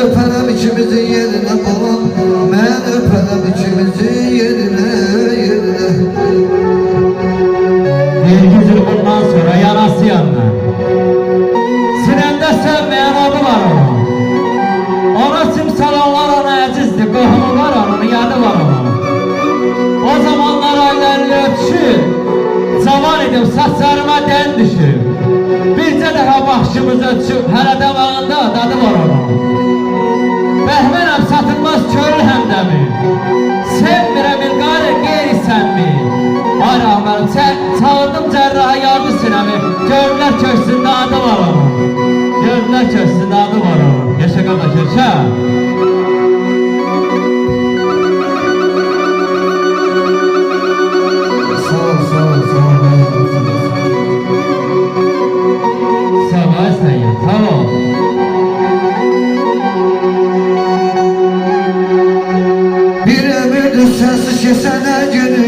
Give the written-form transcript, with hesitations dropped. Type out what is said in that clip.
öpərəm ikimizin yerine baba, mən öpərəm ikimizin yerine. Vergücül bundan sonra yanası yanına. Sinəndə sevməyən adı var onun. Ona simsalanlar ona əzizdir, qohumu var onun, yadı var onun. O zamanlar aylarıyla öpüşür, cavan idim, saçlarıma dən düşür. Bircə dəfə baxışımız ötüşüb, hələ davağında dadı var onun. Bəhmənəm satılmaz körül həmdəmi, sevmirəm ilqarı qeyri-sən mi? Ay rəhmənim, çağırdım cərraha yardı sinəmi, gördülər köksündə adı var onun. Gördülər köksündə adı var onun. Yaşa qardaş, yaşa. Sağ ol. Sağ ol sen ya, sağ ol. Bir ömürdür sensiz kesene günü